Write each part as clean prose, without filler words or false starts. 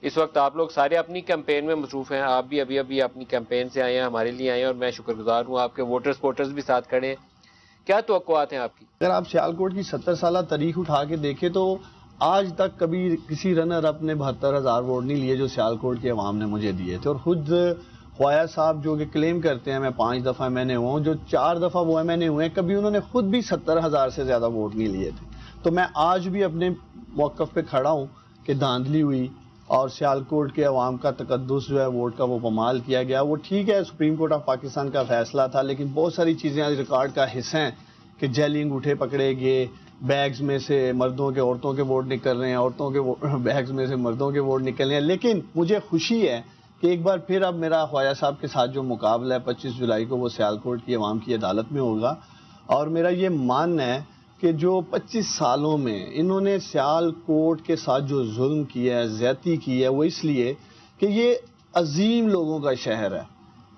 اس وقت آپ لوگ سارے اپنی کیمپین میں مصروف ہیں، آپ بھی ابھی اپنی کیمپین سے آئے ہیں، ہمارے لیے آئے ہیں، اور میں شکر گزار ہوں، آپ کے ووٹر سپورٹرز بھی ساتھ کھڑے ہیں. کیا توقعات ہیں آپ کی؟ اگر آپ سیالکوٹ کی 70 سالہ تاریخ اٹھا کے دیکھیں تو آج تک کبھی کسی رنر اپ نے 72,000 ووٹ نہیں لیے جو سیالکوٹ کے عوام نے مجھے دیے تھے. اور خود خواجہ صاحب جو کہ کلیم کرتے ہیں میں 5 دفعہ ایم این اے ہوا ہوں، جو 4 دفعہ وہ ایم این اے ہوئے ہیں، کبھی انہوں نے خود بھی 70,000 سے زیادہ ووٹ نہیں لیے تھے. تو میں آج بھی اپنے موقف پہ کھڑا ہوں کہ دھاندلی ہوئی اور سیالکوٹ کے عوام کا تقدس جو ہے ووٹ کا وہ پامال کیا گیا. وہ ٹھیک ہے سپریم کورٹ آف پاکستان کا فیصلہ تھا، لیکن بہت ساری چیزیں آج ریکارڈ کا حصہ ہیں کہ جیلی انگوٹھے پکڑے گئے، بیگز میں سے مردوں کے عورتوں کے ووٹ نکل رہے ہیں، عورتوں کے بیگز میں سے مردوں کے ووٹ نکل رہے ہیں. لیکن مجھے خوشی ہے کہ ایک بار پھر اب میرا خواجہ صاحب کے ساتھ جو مقابلہ ہے 25 جولائی کو وہ سیالکوٹ کی عوام کی عدالت میں ہوگا. اور میرا یہ ماننا ہے کہ جو 25 سالوں میں انہوں نے سیالکوٹ کے ساتھ جو ظلم کیا ہے، زیادتی کی ہے، وہ اس لیے کہ یہ عظیم لوگوں کا شہر ہے.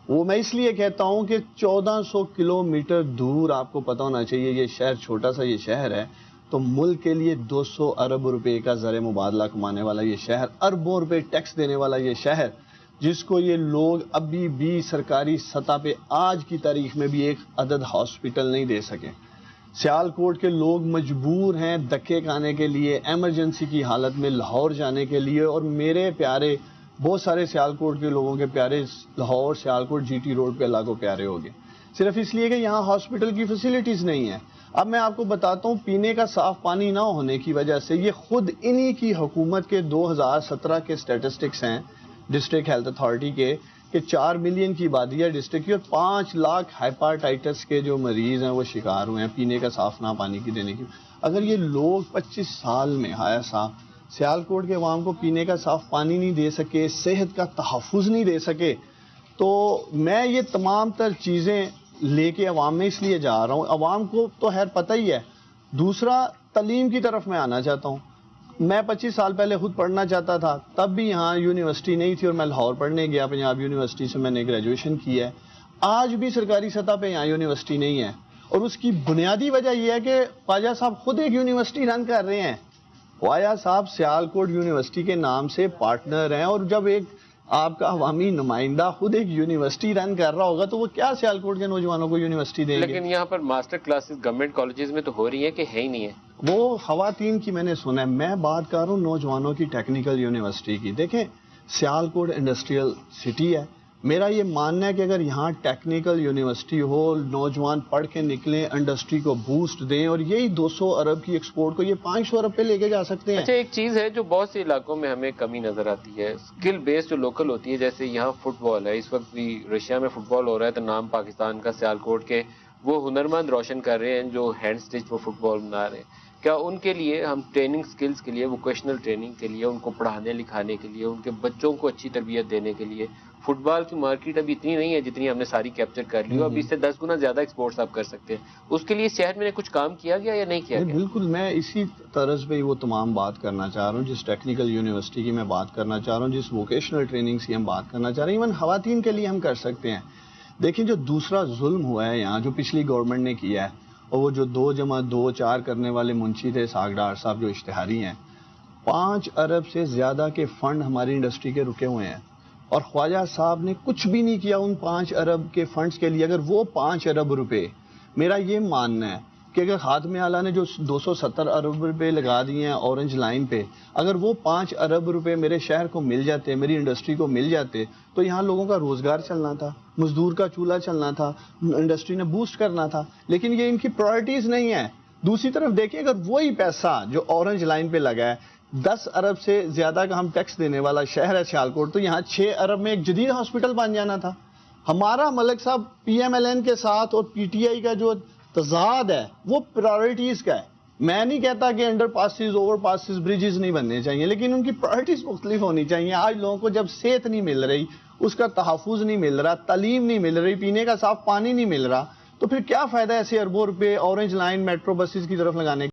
وہ میں اس لیے کہتا ہوں کہ 1400 کلومیٹر دور آپ کو پتہ ہونا چاہیے یہ شہر چھوٹا سا یہ شہر ہے، تو ملک کے لیے 200 ارب روپے کا زر مبادلہ کمانے والا یہ شہر، اربوں روپے ٹیکس دینے والا یہ شہر، جس کو یہ لوگ ابھی بھی سرکاری سطح پہ آج کی تاریخ میں بھی ایک عدد ہاسپٹل نہیں دے سکے. سیالکوٹ کے لوگ مجبور ہیں دھکے کھانے کے لیے، ایمرجنسی کی حالت میں لاہور جانے کے لیے. اور میرے پیارے بہت سارے سیالکوٹ کے لوگوں کے پیارے Lahore Sialkot G T road پہ اللہ کو پیارے ہو گئے صرف اس لیے کہ یہاں ہاسپٹل کی فیسلٹیز نہیں ہیں. اب میں آپ کو بتاتا ہوں پینے کا صاف پانی نہ ہونے کی وجہ سے یہ خود انہی کی حکومت کے 2017 کے سٹیٹسٹکس ہیں ڈسٹرکٹ ہیلتھ اتھارٹی کے کہ 4 ملین کی آبادی ہے ڈسٹرکٹ کی اور 5 لاکھ ہائپاٹائٹس کے جو مریض ہیں وہ شکار ہوئے ہیں پینے کا صاف نہ پانی کی دینے کی. اگر یہ لوگ 25 سال میں آیا صاحب سیالکوٹ کے عوام کو پینے کا صاف پانی نہیں دے سکے، صحت کا تحفظ نہیں دے سکے، تو میں یہ تمام تر چیزیں لے کے عوام میں اس لیے جا رہا ہوں. عوام کو تو خیر پتہ ہی ہے. دوسرا تعلیم کی طرف میں آنا چاہتا ہوں. میں 25 سال پہلے خود پڑھنا چاہتا تھا، تب بھی یہاں یونیورسٹی نہیں تھی اور میں لاہور پڑھنے گیا، پنجاب یونیورسٹی سے میں نے گریجویشن کی ہے. آج بھی سرکاری سطح پہ یہاں یونیورسٹی نہیں ہے اور اس کی بنیادی وجہ یہ ہے کہ خواجہ صاحب خود ایک یونیورسٹی رن کر رہے ہیں. خواجہ صاحب سیالکوٹ یونیورسٹی کے نام سے پارٹنر ہیں، اور جب ایک آپ کا عوامی نمائندہ خود ایک یونیورسٹی رن کر رہا ہوگا تو وہ کیا سیالکوٹ کے نوجوانوں کو یونیورسٹی دیں گے؟ لیکن یہاں پر ماسٹر کلاسز گورنمنٹ کالجز میں تو ہو رہی ہیں کہ ہے ہی نہیں ہے. وہ خواتین کی میں نے سنا ہے، میں بات کر رہا ہوں نوجوانوں کی ٹیکنیکل یونیورسٹی کی. دیکھیں سیالکوٹ انڈسٹریل سٹی ہے، میرا یہ ماننا ہے کہ اگر یہاں ٹیکنیکل یونیورسٹی ہو، نوجوان پڑھ کے نکلیں، انڈسٹری کو بوسٹ دیں اور یہی 200 ارب کی ایکسپورٹ کو یہ 500 ارب پہ لے کے جا سکتے ہیں. اچھا ایک چیز ہے جو بہت سے علاقوں میں ہمیں کمی نظر آتی ہے، اسکل بیس جو لوکل ہوتی ہے. جیسے یہاں فٹ بال ہے، اس وقت بھی رشیا میں فٹ بال ہو رہا ہے تو نام پاکستان کا سیالکوٹ کے وہ ہنرمند روشن کر رہے ہیں جو ہینڈ سٹچ وہ فٹ بال بنا رہے ہیں. کیا ان کے لیے ہم ٹریننگ سکلز کے لیے، ووکیشنل ٹریننگ کے لیے، ان کو پڑھانے لکھانے کے لیے، ان کے بچوں کو اچھی تربیت دینے کے لیے، فٹ بال کی مارکیٹ ابھی اتنی نہیں ہے جتنی ہم نے ساری کیپچر کر لی ہو، ابھی اس سے 10 گنا زیادہ ایکسپورٹس آپ کر سکتے ہیں. اس کے لیے شہر میں نے کچھ کام کیا گیا یا نہیں کیا گیا؟ بالکل میں اسی طرز پہ وہ تمام بات کرنا چاہ رہا ہوں، جس ٹیکنیکل یونیورسٹی کی میں بات کرنا چاہ رہا ہوں، جس ووکیشنل ٹریننگ کی ہم بات کرنا چاہ رہے ہیں، ایون خواتین کے لیے ہم کر سکتے ہیں. دیکھیں جو دوسرا ظلم ہوا ہے یہاں جو پچھلی گورنمنٹ نے کیا ہے، اور وہ جو 2+2=4 کرنے والے منشی تھے ساگ ڈار صاحب جو اشتہاری ہیں، 5 ارب سے زیادہ کے فنڈ ہماری انڈسٹری کے رکے ہوئے ہیں اور خواجہ صاحب نے کچھ بھی نہیں کیا ان 5 ارب کے فنڈز کے لیے. اگر وہ 5 ارب روپے، میرا یہ ماننا ہے کہ اگر خاتمہ اعلیٰ نے جو 270 ارب روپے لگا دیے ہیں اورنج لائن پہ، اگر وہ 5 ارب روپے میرے شہر کو مل جاتے، میری انڈسٹری کو مل جاتے، تو یہاں لوگوں کا روزگار چلنا تھا، مزدور کا چولہا چلنا تھا، انڈسٹری نے بوسٹ کرنا تھا. لیکن یہ ان کی پرائرٹیز نہیں ہے. دوسری طرف دیکھیں اگر وہی پیسہ جو اورنج لائن پہ لگا ہے، 10 ارب سے زیادہ کا ہم ٹیکس دینے والا شہر ہے سیالکوٹ، تو یہاں 6 ارب میں ایک جدید ہاسپٹل بن جانا تھا. ہمارا ملک صاحب پی ایم ایل این کے ساتھ اور پی ٹی آئی کا جو تضاد ہے وہ پرائرٹیز کا ہے. میں نہیں کہتا کہ under passes, over passes, bridges نہیں بننے چاہیے، لیکن ان کی پرائرٹیز مختلف ہونی چاہیے. آج لوگوں کو جب صحت نہیں مل رہی، اس کا تحفظ نہیں مل رہا، تعلیم نہیں مل رہی، پینے کا صاف پانی نہیں مل رہا، تو پھر کیا فائدہ ایسے اربوں روپے اورنج لائن میٹرو بسز کی طرف لگانے کا؟